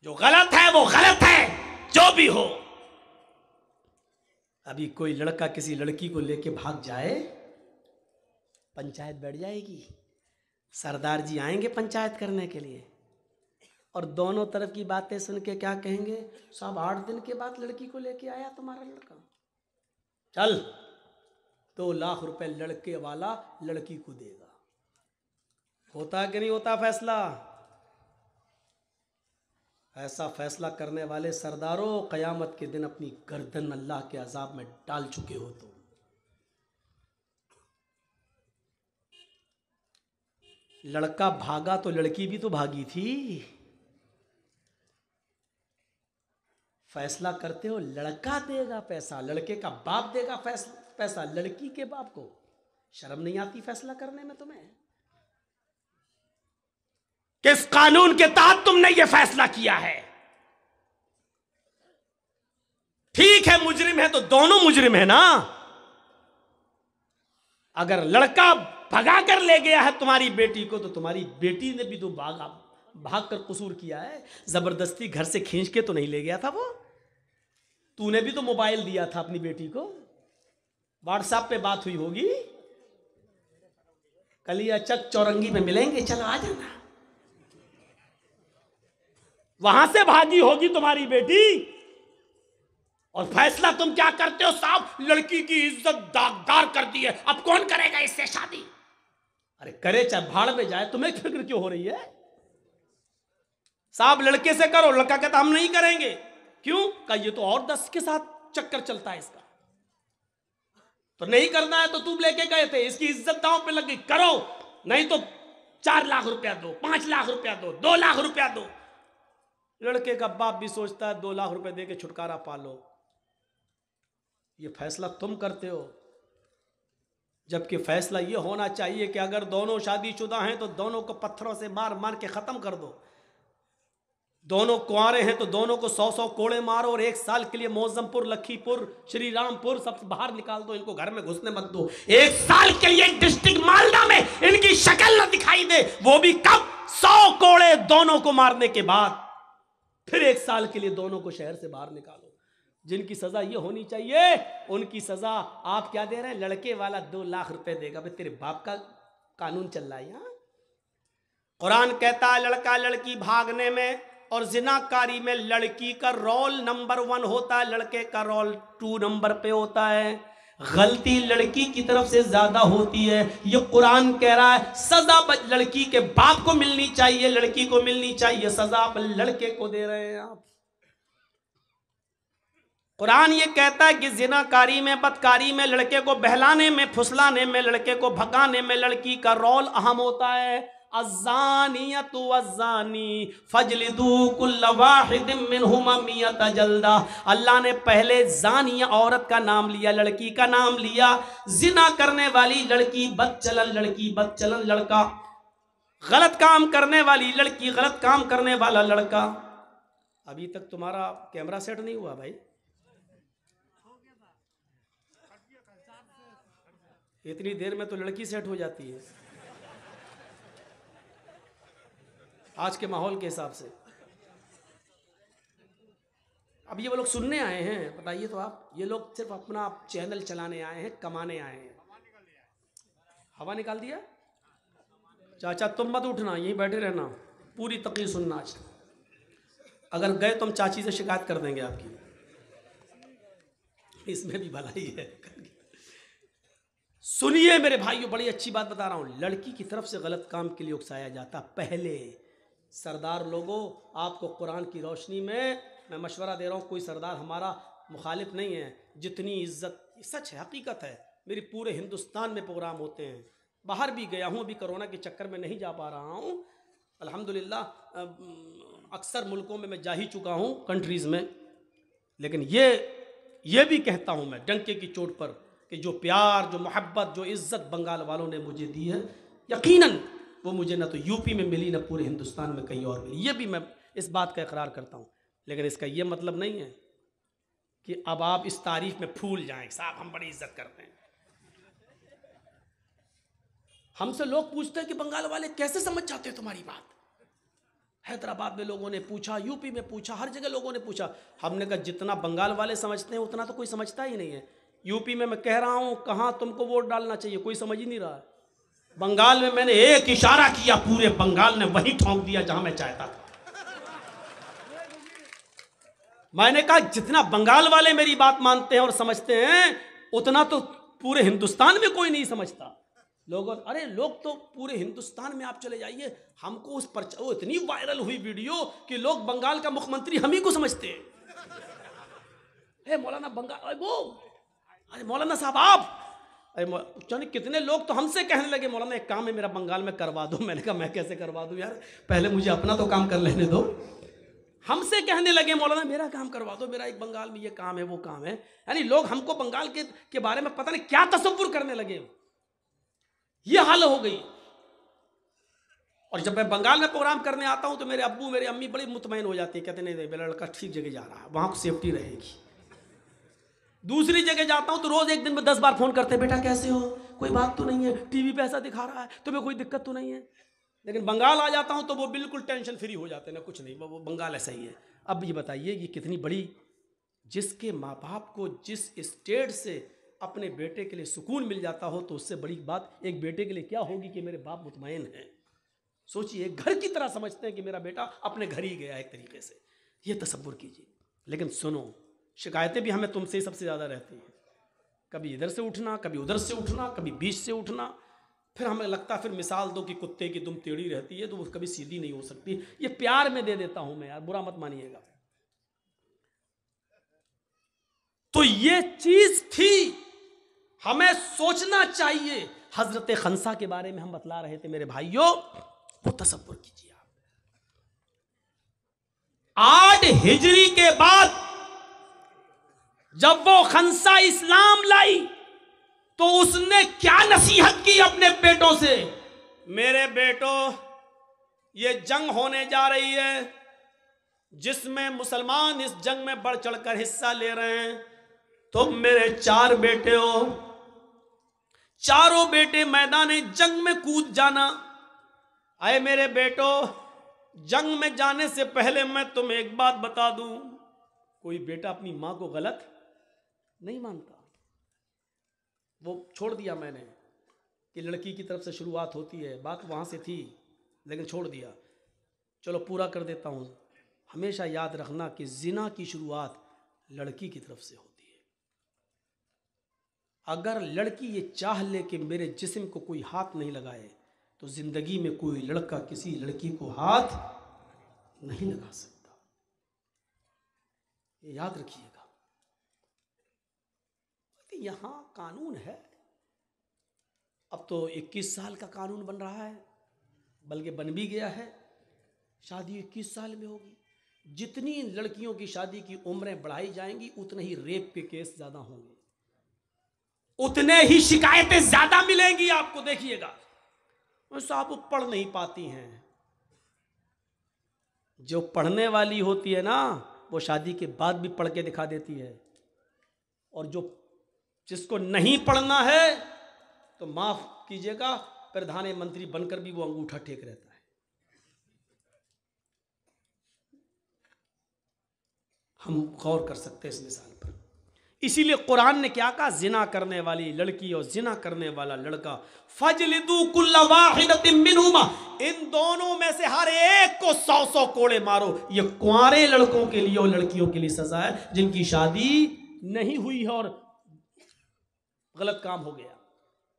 जो गलत है वो गलत है, जो भी हो। अभी कोई लड़का किसी लड़की को लेके भाग जाए, पंचायत बैठ जाएगी, सरदार जी आएंगे पंचायत करने के लिए, और दोनों तरफ की बातें सुन के क्या कहेंगे, साहब 8 दिन के बाद लड़की को लेके आया तुम्हारा लड़का, चल 2 लाख रुपए लड़के वाला लड़की को देगा। होता कि नहीं होता फैसला? ऐसा फैसला करने वाले सरदारों, कयामत के दिन अपनी गर्दन अल्लाह के अजाब में डाल चुके हो तुम। लड़का भागा तो लड़की भी तो भागी थी। फैसला करते हो लड़का देगा पैसा, लड़के का बाप देगा पैसा लड़की के बाप को। शर्म नहीं आती फैसला करने में तुम्हें? किस कानून के तहत तुमने यह फैसला किया है? ठीक है मुजरिम है तो दोनों मुजरिम है ना। अगर लड़का भगा कर ले गया है तुम्हारी बेटी को, तो तुम्हारी बेटी ने भी तो भाग कर कसूर किया है। जबरदस्ती घर से खींच के तो नहीं ले गया था वो। तूने भी तो मोबाइल दिया था अपनी बेटी को, व्हाट्सएप पे बात हुई होगी, कलिया चक चौरंगी में मिलेंगे, चलो आ जाना। वहां से भागी होगी तुम्हारी बेटी, और फैसला तुम क्या करते हो, साहब लड़की की इज्जत दागदार कर दी है, अब कौन करेगा इससे शादी। अरे करे चाहे भाड़ में जाए, तुम्हें फिक्र क्यों हो रही है? साहब लड़के से करो, लड़का कहता हम नहीं करेंगे। क्यों? का ये तो और 10 के साथ चक्कर चलता है इसका, तो नहीं करना है तो तुम लेके गए थे, इसकी इज्जत दांव पे लग गई, करो, नहीं तो 4 लाख रुपया दो, 5 लाख रुपया दो, 2 लाख रुपया दो। लड़के का बाप भी सोचता है 2 लाख रुपए दे के छुटकारा पालो। ये फैसला तुम करते हो, जबकि फैसला ये होना चाहिए कि अगर दोनों शादीशुदा हैं तो दोनों को पत्थरों से मार मार के खत्म कर दो। दोनों कुंवारे हैं तो दोनों को 100-100 कोड़े मारो, और 1 साल के लिए मौजमपुर, लखीपुर, श्री रामपुर सब बाहर निकाल दो, इनको घर में घुसने मत दो। 1 साल के लिए डिस्ट्रिक्ट मालदा में इनकी शक्ल न दिखाई दे, वो भी कब? 100 कोड़े दोनों को मारने के बाद। फिर 1 साल के लिए दोनों को शहर से बाहर निकालो। जिनकी सजा ये होनी चाहिए, उनकी सजा आप क्या दे रहे हैं? लड़के वाला 2 लाख रुपए देगा। भाई तेरे बाप का कानून चल रहा है यहाँ। कुरान कहता है लड़का लड़की भागने में और जिनाकारी में लड़की का रोल नंबर 1 होता है, लड़के का रोल 2 नंबर पे होता है। गलती लड़की की तरफ से ज्यादा होती है। ये कुरान कह रहा है सजा लड़की के बाप को मिलनी चाहिए, लड़की को मिलनी चाहिए, सजा आप लड़के को दे रहे हैं आप। कुरान ये कहता है कि जिनाकारी में, बदकारी में, लड़के को बहलाने में, फुसलाने में, लड़के को भगाने में लड़की का रोल अहम होता है। अज़्ज़ानियतु वज़्ज़ानी फजलिदू कुल्ल वाहिदिम मिनहुमा मियता जल्दा। अल्लाह ने पहले ज़ानिया औरत का नाम लिया, लड़की का नाम लिया। जिना करने वाली लड़की बदचलन, लड़की बदचलन लड़का, गलत काम करने वाली लड़की, गलत काम करने वाला लड़का। अभी तक तुम्हारा कैमरा सेट नहीं हुआ भाई? इतनी देर में तो लड़की सेट हो जाती है आज के माहौल के हिसाब से। अब ये वो लोग सुनने आए हैं, बताइए तो आप, ये लोग सिर्फ अपना चैनल चलाने आए हैं, कमाने आए हैं। हवा निकाल दिया? चाचा तुम मत उठना, यहीं बैठे रहना, पूरी तकलीफ सुनना आज। अगर गए तो हम चाची से शिकायत कर देंगे आपकी, इसमें भी भलाई है। सुनिए मेरे भाइयों, बड़ी अच्छी बात बता रहा हूं। लड़की की तरफ से गलत काम के लिए उकसाया जाता पहले। सरदार लोगों, आपको कुरान की रोशनी में मैं मशवरा दे रहा हूं, कोई सरदार हमारा मुखालिफ नहीं है। जितनी इज्जत, सच है, हकीकत है, मेरी पूरे हिंदुस्तान में प्रोग्राम होते हैं, बाहर भी गया हूं, अभी कोरोना के चक्कर में नहीं जा पा रहा हूं। अल्हम्दुलिल्लाह अक्सर मुल्कों में मैं जा ही चुका हूं, कंट्रीज़ में। लेकिन ये भी कहता हूं मैं डंके की चोट पर कि जो प्यार, जो मोहब्बत, जो इज़्ज़त बंगाल वालों ने मुझे दी है, यकीनन वो मुझे ना तो यूपी में मिली, ना पूरे हिंदुस्तान में कहीं और मिली। ये भी मैं इस बात का इकरार करता हूँ। लेकिन इसका ये मतलब नहीं है कि अब आप इस तारीफ में फूल जाएं, साहब हम बड़ी इज्जत करते हैं। हमसे लोग पूछते हैं कि बंगाल वाले कैसे समझ जाते हैं तुम्हारी बात, हैदराबाद में लोगों ने पूछा, यूपी में पूछा, हर जगह लोगों ने पूछा। हमने कहा जितना बंगाल वाले समझते हैं उतना तो कोई समझता ही नहीं है। यूपी में मैं कह रहा हूं कहां तुमको वोट डालना चाहिए, कोई समझ ही नहीं रहा है। बंगाल में मैंने एक इशारा किया, पूरे बंगाल ने वही ठोंक दिया जहां मैं चाहता था। मैंने कहा जितना बंगाल वाले मेरी बात मानते हैं और समझते हैं उतना तो पूरे हिंदुस्तान में कोई नहीं समझता। अरे लोग तो पूरे हिंदुस्तान में आप चले जाइए, हमको उस पर वो इतनी वायरल हुई वीडियो कि लोग बंगाल का मुख्यमंत्री हम ही को समझते हैं। मौलाना बंगाल अरे मौलाना साहब आप, अरे कितने लोग तो हमसे कहने लगे मौलाना एक काम है मेरा बंगाल में करवा दो। मैंने कहा मैं कैसे करवा दूं यार, पहले मुझे अपना तो काम कर लेने दो। हमसे कहने लगे मौलाना मेरा काम करवा दो, मेरा एक बंगाल में ये काम है वो काम है। यानी लोग हमको बंगाल के बारे में पता नहीं क्या तसव्वुर करने लगे, ये हाल हो गई। और जब मैं बंगाल में प्रोग्राम करने आता हूं तो मेरे अब्बू मेरी अम्मी बड़ी मुतमईन हो जाती है, कहते नहीं मेरा लड़का ठीक जगह जा रहा है, वहां सेफ्टी रहेगी। दूसरी जगह जाता हूं तो रोज एक दिन में 10 बार फोन करते, बेटा कैसे हो, कोई बात तो नहीं है, टीवी पे ऐसा दिखा रहा है, तुम्हें कोई दिक्कत तो नहीं है। लेकिन बंगाल आ जाता हूं तो वो बिल्कुल टेंशन फ्री हो जाते हैं, ना कुछ नहीं, वो बंगाल ऐसा ही है। अब ये बताइए ये कितनी बड़ी, जिसके माँ बाप को जिस स्टेट से अपने बेटे के लिए सुकून मिल जाता हो तो उससे बड़ी बात एक बेटे के लिए क्या होगी कि मेरे बाप मुतमईन हैं। सोचिए घर की तरह समझते हैं कि मेरा बेटा अपने घर ही गया एक तरीके से, ये तसव्वुर कीजिए। लेकिन सुनो, शिकायतें भी हमें तुमसे ही सबसे ज़्यादा रहती हैं, कभी इधर से उठना, कभी उधर से उठना, कभी बीच से उठना। फिर हमें लगता फिर मिसाल दो कि कुत्ते की दुम टेढ़ी रहती है तो वो कभी सीधी नहीं हो सकती। ये प्यार में दे देता हूं मैं यार, बुरा मत मानिएगा। तो ये चीज थी, हमें सोचना चाहिए। हजरत खंसा के बारे में हम बतला रहे थे मेरे भाइयों, वो तसव्वुर कीजिए आप। 8 हिजरी के बाद जब वो खंसा इस्लाम लाई तो उसने क्या नसीहत की अपने बेटों से, मेरे बेटों ये जंग होने जा रही है जिसमें मुसलमान इस जंग में बढ़ चढ़कर हिस्सा ले रहे हैं। तुम मेरे 4 बेटे हो, चारों बेटे मैदान जंग में कूद जाना। आए मेरे बेटो, जंग में जाने से पहले मैं तुम्हें एक बात बता दूं, कोई बेटा अपनी मां को गलत नहीं मानता। वो छोड़ दिया मैंने कि लड़की की तरफ से शुरुआत होती है, बात वहाँ से थी लेकिन छोड़ दिया। चलो पूरा कर देता हूँ। हमेशा याद रखना कि जिना की शुरुआत लड़की की तरफ से होती है। अगर लड़की ये चाह ले कि मेरे जिस्म को कोई हाथ नहीं लगाए तो जिंदगी में कोई लड़का किसी लड़की को हाथ नहीं लगा सकता, ये याद रखिएगा। यहां कानून है, अब तो 21 साल का कानून बन रहा है, बल्कि बन भी गया है, शादी 21 साल में होगी। जितनी लड़कियों की शादी की उम्रें बढ़ाई जाएंगी उतने ही रेप के केस ज्यादा होंगे, उतने ही शिकायतें ज्यादा मिलेंगी आपको। देखिएगा साहब वो पढ़ नहीं पाती हैं, जो पढ़ने वाली होती है ना वो शादी के बाद भी पढ़ के दिखा देती है, और जिसको नहीं पढ़ना है तो माफ कीजिएगा प्रधानमंत्री बनकर भी वो अंगूठा टेक रहता है। हम गौर कर सकते हैं इस मिसाल पर। इसीलिए कुरान ने क्या कहा, जिना करने वाली लड़की और जिना करने वाला लड़का फजलिदू कुल्ला वाहिदतिन मिनहुमा, इन दोनों में से हर एक को 100 कोड़े मारो। ये कुंवारे लड़कों के लिए और लड़कियों के लिए सजा है जिनकी शादी नहीं हुई है और गलत काम हो गया,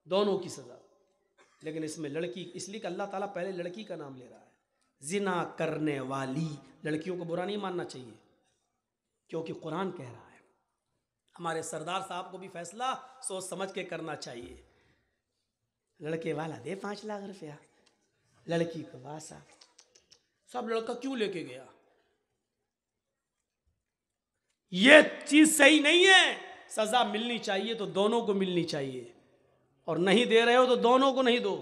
दोनों की सजा। लेकिन इसमें लड़की, इसलिए कि अल्लाह ताला पहले लड़की का नाम ले रहा है। जिना करने वाली लड़कियों को बुरा नहीं मानना चाहिए क्योंकि कुरान कह रहा है। हमारे सरदार साहब को भी फैसला सोच समझ के करना चाहिए। लड़के वाला दे 5 लाख रुपया, लड़की को वासा, सब लड़का क्यों लेके गया? ये चीज सही नहीं है। सजा मिलनी चाहिए तो दोनों को मिलनी चाहिए, और नहीं दे रहे हो तो दोनों को नहीं दो।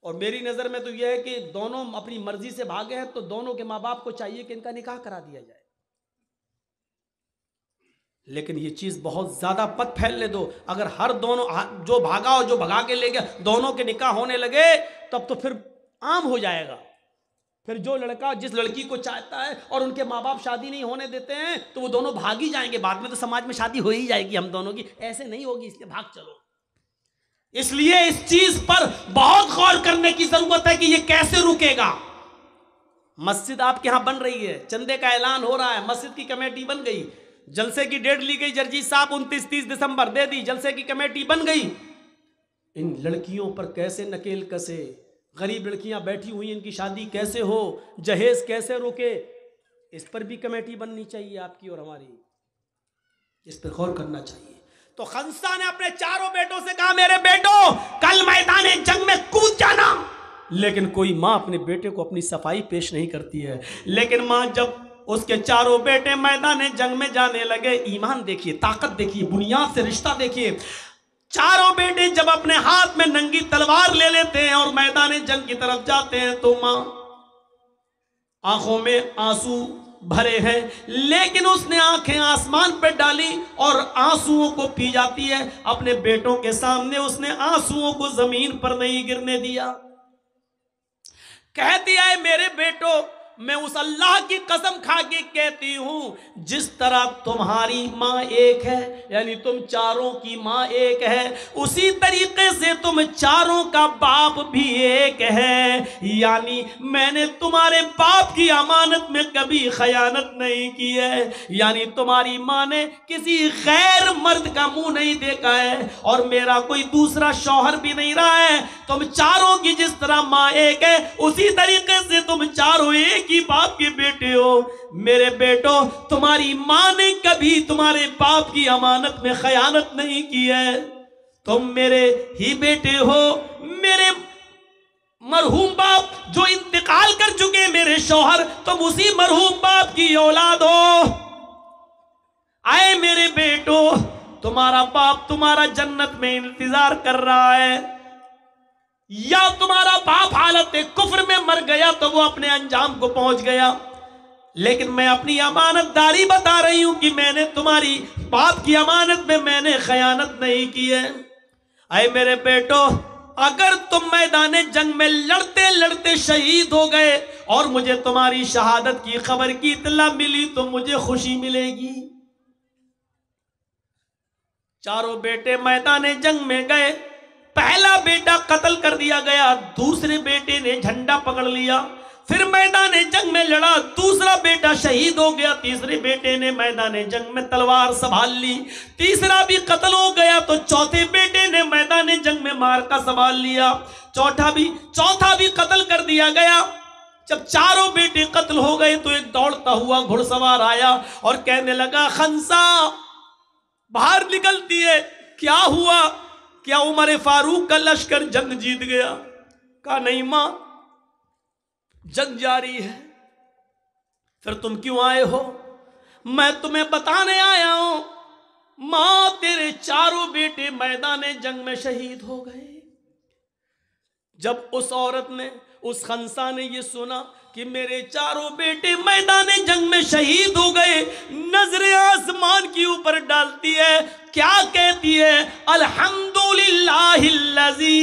और मेरी नजर में तो यह है कि दोनों अपनी मर्जी से भागे हैं तो दोनों के माँ बाप को चाहिए कि इनका निकाह करा दिया जाए। लेकिन ये चीज बहुत ज्यादा मत फैलने दो। अगर हर दोनों जो भागा और जो भगा के ले गया दोनों के निकाह होने लगे तब तो फिर आम हो जाएगा। फिर जो लड़का जिस लड़की को चाहता है और उनके माँ बाप शादी नहीं होने देते हैं तो वो दोनों भाग ही जाएंगे, बाद में तो समाज में शादी हो ही जाएगी हम दोनों की, ऐसे नहीं होगी, इसलिए भाग चलो। इसलिए इस चीज पर बहुत गौर करने की जरूरत है कि ये कैसे रुकेगा। मस्जिद आपके यहां बन रही है, चंदे का ऐलान हो रहा है, मस्जिद की कमेटी बन गई, जलसे की डेट ली गई, जर्जी साहब 29-30 दिसंबर दे दी, जलसे की कमेटी बन गई। इन लड़कियों पर कैसे नकेल कसे, गरीब लड़कियां बैठी हुई, इनकी शादी कैसे हो, जहेज कैसे रुके, इस पर भी कमेटी बननी चाहिए आपकी और हमारी, इस पर गौर करना चाहिए। तो खंसा ने अपने चारों बेटों से कहा, मेरे बेटो कल मैदान जंग में कूद जाना। लेकिन कोई मां अपने बेटे को अपनी सफाई पेश नहीं करती है। लेकिन मां जब उसके चारों बेटे मैदान जंग में जाने लगे, ईमान देखिए, ताकत देखिए, बुनियाद से रिश्ता देखिए, चारों बेटे जब अपने हाथ में नंगी तलवार ले लेते हैं और मैदान जंग की तरफ जाते हैं तो मां आंखों में आंसू भरे हैं, लेकिन उसने आंखें आसमान पर डाली और आंसुओं को पी जाती है। अपने बेटों के सामने उसने आंसुओं को जमीन पर नहीं गिरने दिया। कहती है, मेरे बेटो मैं उस अल्लाह की कसम खा के कहती हूं, जिस तरह तुम्हारी माँ एक है, यानी तुम चारों की माँ एक है, उसी तरीके से तुम चारों का बाप भी एक है। यानी मैंने तुम्हारे बाप की अमानत में कभी खयानत नहीं की है। यानी तुम्हारी माँ ने किसी गैर मर्द का मुंह नहीं देखा है और मेरा कोई दूसरा शौहर भी नहीं रहा है। तुम चारों की जिस तरह माँ एक है, उसी तरीके से तुम चारों एक ही बाप के बेटे हो। मेरे बेटो, तुम्हारी मां ने कभी तुम्हारे बाप की अमानत में खयानत नहीं की है। तुम मेरे ही बेटे हो। मेरे मरहूम बाप जो इंतकाल कर चुके, मेरे शौहर, तुम उसी मरहूम बाप की औलाद हो। आए मेरे बेटो, तुम्हारा बाप तुम्हारा जन्नत में इंतजार कर रहा है, या तुम्हारा बाप हालत कुफ्र में मर गया तो वो अपने अंजाम को पहुंच गया। लेकिन मैं अपनी अमानतदारी बता रही हूं कि मैंने तुम्हारी बाप की अमानत में मैंने खयानत नहीं की है। अरे मेरे बेटो, अगर तुम मैदान जंग में लड़ते लड़ते शहीद हो गए और मुझे तुम्हारी शहादत की खबर की इत्तला मिली तो मुझे खुशी मिलेगी। चारों बेटे मैदान जंग में गए। पहला बेटा कत्ल कर दिया गया, दूसरे बेटे ने झंडा पकड़ लिया, फिर मैदान जंग में लड़ा, दूसरा बेटा शहीद हो गया, तीसरे बेटे ने मैदान जंग में तलवार संभाल ली, तीसरा भी कत्ल हो गया तो चौथे बेटे ने मैदान जंग में मार का संभाल लिया, चौथा भी कत्ल कर दिया गया। जब चारों बेटे कत्ल हो गए तो एक दौड़ता हुआ घुड़सवार आया और कहने लगा, खंसा बाहर निकलती है, क्या हुआ? क्या उमर फारूक का लश्कर जंग जीत गया? कहा नहीं मां, जंग जारी है। फिर तुम क्यों आए हो? मैं तुम्हें बताने आया हूं, मां तेरे चारों बेटे मैदान जंग में शहीद हो गए। जब उस औरत ने, उस खंसा ने ये सुना कि मेरे चारों बेटे मैदान जंग में शहीद हो गए, नजरें आसमान के ऊपर डालती है, क्या कहती है? अल्हम्दुलिल्लाहिल्लज़ी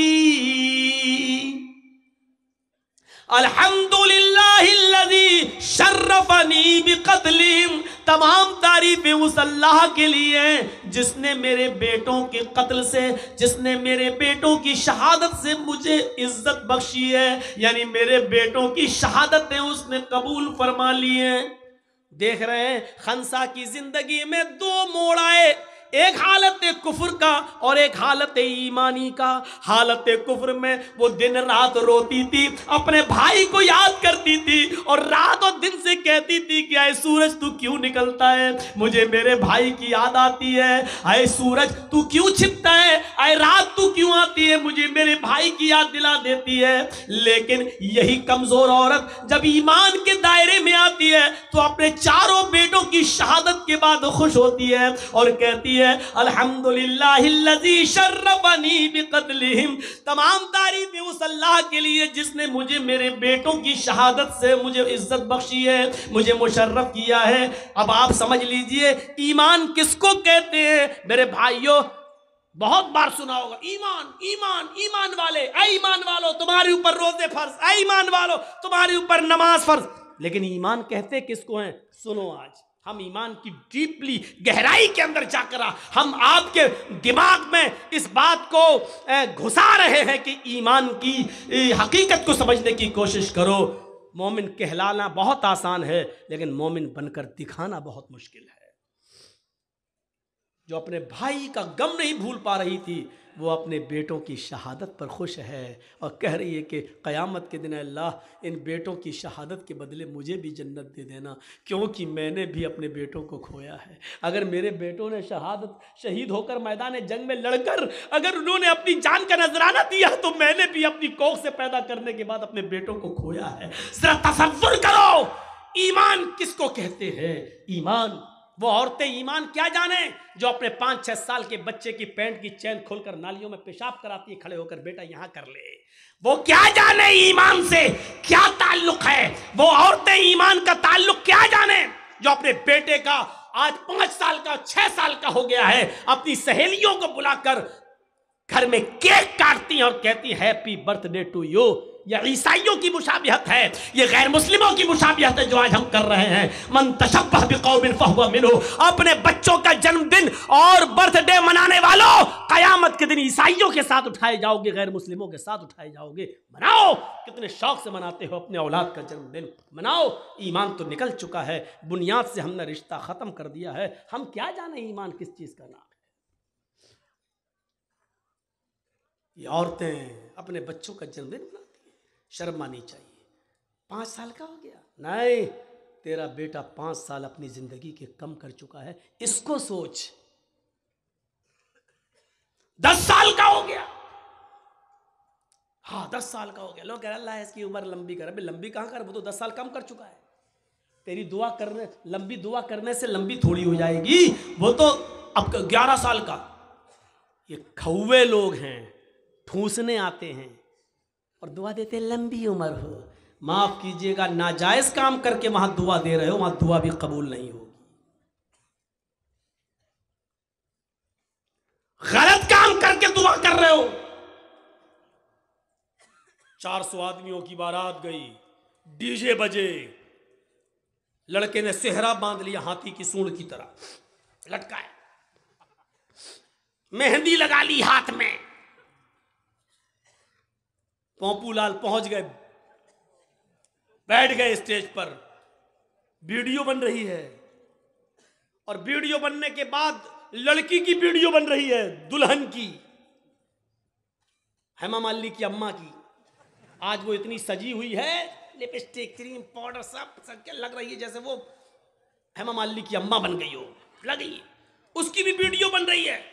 शर्रफनी बिक़त्लिहिम। तमाम तारीफें उस अल्लाह के लिए हैं जिसने मेरे बेटों के कत्ल से, जिसने मेरे बेटों की शहादत से मुझे इज्जत बख्शी है। यानी मेरे बेटों की शहादतें उसने कबूल फरमा ली हैं। देख रहे हैं खंसा की जिंदगी में दो मोड़ आए, एक हालत कुफ्र का और एक हालत ईमानी का। हालत कुफ्र में वो दिन रात रोती थी, अपने भाई को याद करती थी और रात और दिन से कहती थी कि आए सूरज तू क्यों निकलता है, मुझे मेरे भाई की याद आती है। आए सूरज तू क्यों छिपता है, आए रात तू क्यों आती है, मुझे मेरे भाई की याद दिला देती है। लेकिन यही कमजोर औरत जब ईमान के दायरे में आती है तो अपने चारों बेटों की शहादत के बाद खुश होती है और कहती है अल्हम्दुलिल्लाहिल्लज़ी शर्रफनी बिक़त्लिहिम। तमाम तारीफें उस अल्लाह के लिए जिसने मुझे मेरे बेटों की शहादत से मुझे इज्जत बख्शी है, मुझे मुशर्रफ किया है। अब आप समझ लीजिए ईमान किसको कहते हैं। मेरे भाइयों, बहुत बार सुना होगा, ईमान ईमान ईमान वाले, ऐ ईमान वालो तुम्हारे ऊपर रोजे फर्ज, ऐ ईमान वालो तुम्हारे ऊपर नमाज फर्ज। लेकिन ईमान कहते किसको हैं? सुनो, आज हम ईमान की डीपली गहराई के अंदर जाकर हम आपके दिमाग में इस बात को घुसा रहे हैं कि ईमान की हकीकत को समझने की कोशिश करो। मोमिन कहलाना बहुत आसान है, लेकिन मोमिन बनकर दिखाना बहुत मुश्किल है। जो अपने भाई का गम नहीं भूल पा रही थी, वो अपने बेटों की शहादत पर खुश है और कह रही है कि क़यामत के दिन अल्लाह इन बेटों की शहादत के बदले मुझे भी जन्नत दे देना, क्योंकि मैंने भी अपने बेटों को खोया है। अगर मेरे बेटों ने शहीद होकर मैदान जंग में लड़कर अगर उन्होंने अपनी जान का नजराना दिया, तो मैंने भी अपनी कोख से पैदा करने के बाद अपने बेटों को खोया है। जरा तसव्वुर करो, ईमान किसको कहते हैं? ईमान वो औरतें ईमान क्या जाने जो अपने 5-6 साल के बच्चे की पैंट की चैन खोलकर नालियों में पेशाब कराती है, खड़े होकर बेटा यहां कर ले। वो क्या जाने ईमान से क्या ताल्लुक है? वो औरतें ईमान का ताल्लुक क्या जाने जो अपने बेटे का आज 5 साल का 6 साल का हो गया है, अपनी सहेलियों को बुलाकर घर में केक काटती हैं और कहती हैप्पी बर्थडे टू यू। यह ईसाइयों की मुशाबिहत है, यह गैर मुस्लिमों की मुशाबिहत है जो आज हम कर रहे हैं। मन तशब्बह बिकौमिन फहुव मिन्हु। अपने बच्चों का जन्मदिन और बर्थडे मनाने वालों, कयामत के दिन ईसाइयों के साथ उठाए जाओगे, गैर मुस्लिमों के साथ उठाए जाओगे। मनाओ, कितने शौक से मनाते हो अपने औलाद का जन्मदिन, मनाओ। ईमान तो निकल चुका है, बुनियाद से हमने रिश्ता खत्म कर दिया है। हम क्या जाने ईमान किस चीज का नाम है। ये औरतें अपने बच्चों का जन्मदिन मनाती हैं, शर्म आनी चाहिए। 5 साल का हो गया, नहीं, तेरा बेटा 5 साल अपनी जिंदगी के कम कर चुका है, इसको सोच। 10 साल का हो गया, हाँ 10 साल का हो गया, लोग कह रहे अल्लाह इसकी उम्र लंबी कर। अबे लंबी कहां कर, वो तो 10 साल कम कर चुका है। तेरी दुआ करने, लंबी दुआ करने से लंबी थोड़ी हो जाएगी, वो तो अब 11 साल का। ये खौवे लोग हैं, ठूसने आते हैं और दुआ देते लंबी उम्र हो। माफ कीजिएगा, नाजायज काम करके वहां दुआ दे रहे हो, वहां दुआ भी कबूल नहीं होगी। गलत काम करके दुआ कर रहे हो। 400 आदमियों की बारात गई, डीजे बजे, लड़के ने सेहरा बांध लिया हाथी की सूंड की तरह लटकाया, मेहंदी लगा ली हाथ में। पोंपूलाल पहुंच गए, बैठ गए स्टेज पर, वीडियो बन रही है और वीडियो बनने के बाद लड़की की वीडियो बन रही है, दुल्हन की, हेमा मालिनी की अम्मा की। आज वो इतनी सजी हुई है, लिपस्टिक, क्रीम, पाउडर सब क्या लग रही है जैसे वो हेमा मालिनी की अम्मा बन गई हो, लगी। उसकी भी वीडियो बन रही है।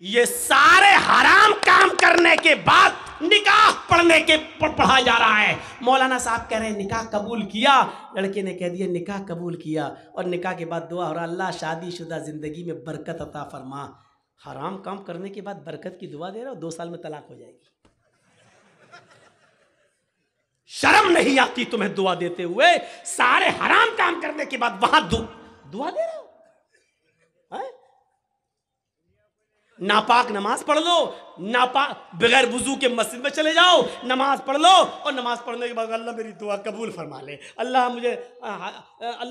ये सारे हराम काम करने के बाद निकाह पढ़ा जा रहा है। मौलाना साहब कह रहे हैं निकाह कबूल किया, लड़के ने कह दिया निकाह कबूल किया, और निकाह के बाद दुआ हो रहा अल्लाह शादीशुदा जिंदगी में बरकत अता फरमा। हराम काम करने के बाद बरकत की दुआ दे रहे हो, 2 साल में तलाक हो जाएगी। शर्म नहीं आती तुम्हें दुआ देते हुए? सारे हराम काम करने के बाद वहां दुआ दे रहे हो। नापाक नमाज पढ़ लो, नापाक बगैर वुजू के मस्जिद में चले जाओ, नमाज पढ़ लो, और नमाज पढ़ने के बाद अल्लाह मेरी दुआ कबूल फरमा ले, अल्लाह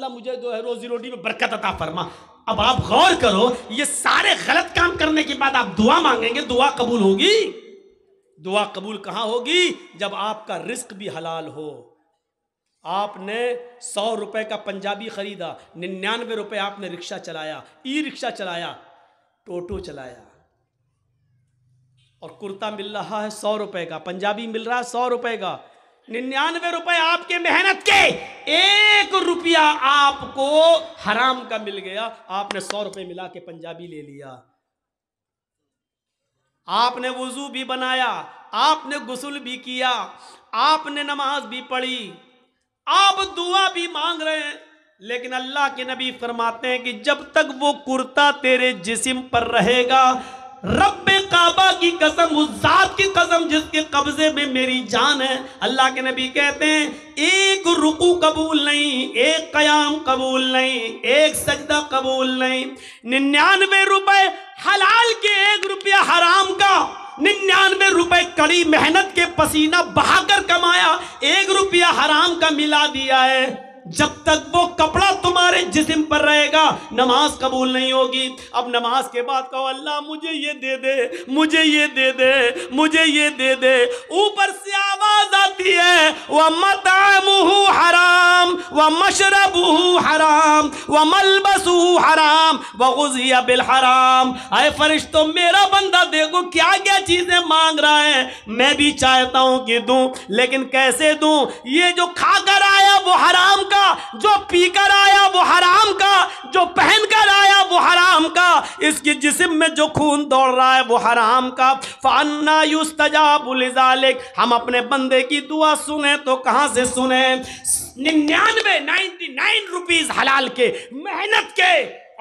मुझे जो है रोजी रोटी में बरकत अता फरमा। अब आप गौर करो, ये सारे गलत काम करने के बाद आप दुआ मांगेंगे, दुआ कबूल होगी? दुआ कबूल कहां होगी? जब आपका रिस्क भी हलाल हो। आपने 100 रुपए का पंजाबी खरीदा, 99 रुपए आपने रिक्शा चलाया, ई रिक्शा चलाया, टोटो चलाया, और कुर्ता मिल रहा है 100 रुपए का, पंजाबी मिल रहा है 100 रुपए का, 99 रुपए आपके मेहनत के, 1 रुपया आपको हराम का मिल गया। आपने 100 रुपए मिला के पंजाबी ले लिया, आपने वुजू भी बनाया, आपने गुस्ल भी किया, आपने नमाज भी पढ़ी, आप दुआ भी मांग रहे हैं, लेकिन अल्लाह के नबी फरमाते हैं कि जब तक वो कुर्ता तेरे जिस्म पर रहेगा, रब्बे काबा की कसम, उस जात की कसम जिसके कब्जे में मेरी जान है। अल्लाह के नबी कहते हैं एक रुकू कबूल नहीं, एक कयाम कबूल नहीं, एक सजदा कबूल नहीं। 99 रुपए हलाल के, 1 रुपया हराम का, 99 रुपए कड़ी मेहनत के पसीना बहाकर कमाया, 1 रुपया हराम का मिला दिया है। जब तक वो कपड़ा तुम्हारे जिस्म पर रहेगा नमाज कबूल नहीं होगी। अब नमाज के बाद कहो अल्लाह मुझे ये दे दे, मुझे ये दे दे, मुझे ये दे दे। ऊपर से आवाज आती है व मतामुहु हराम व मशरबुहु हराम व मलबसुहु हराम व गुज़िया बिल हराम। आए फरिश्तों, मेरा बंदा देखो क्या क्या चीजें मांग रहा है, मैं भी चाहता हूं कि दूं, लेकिन कैसे दूं? ये जो खाकर आया वो हराम का, जो पीकर आया वो हराम का, जो पहनकर आया वो हराम का, इसके जिस्म में जो खून दौड़ रहा है वो हराम का। फअन्ना युस्तजाबु लिज़ालिक, हम अपने बंदे की दुआ सुने तो कहां से सुने? 99 रुपीज हलाल के, मेहनत के,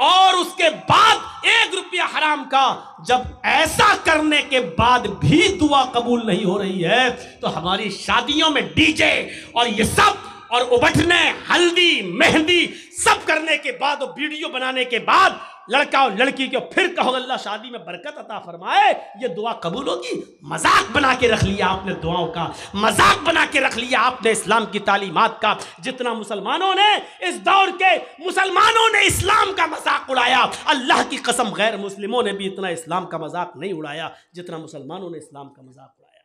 और उसके बाद 1 रुपया हराम का। जब ऐसा करने के बाद भी दुआ कबूल नहीं हो रही है तो हमारी शादियों में डीजे और ये सब और उबटने, हल्दी, मेहंदी सब करने के बाद और वीडियो बनाने के बाद लड़का और लड़की को फिर कहो अल्लाह शादी में बरकत अता फरमाए, ये दुआ कबूल होगी? मजाक बना के रख लिया आपने दुआओं का, मजाक बना के रख लिया आपने इस्लाम की तालीमात का। जितना मुसलमानों ने, इस दौर के मुसलमानों ने इस्लाम का मजाक उड़ाया, अल्लाह की कसम गैर मुस्लिमों ने भी इतना इस्लाम का मजाक नहीं उड़ाया जितना मुसलमानों ने इस्लाम का मजाक उड़ाया।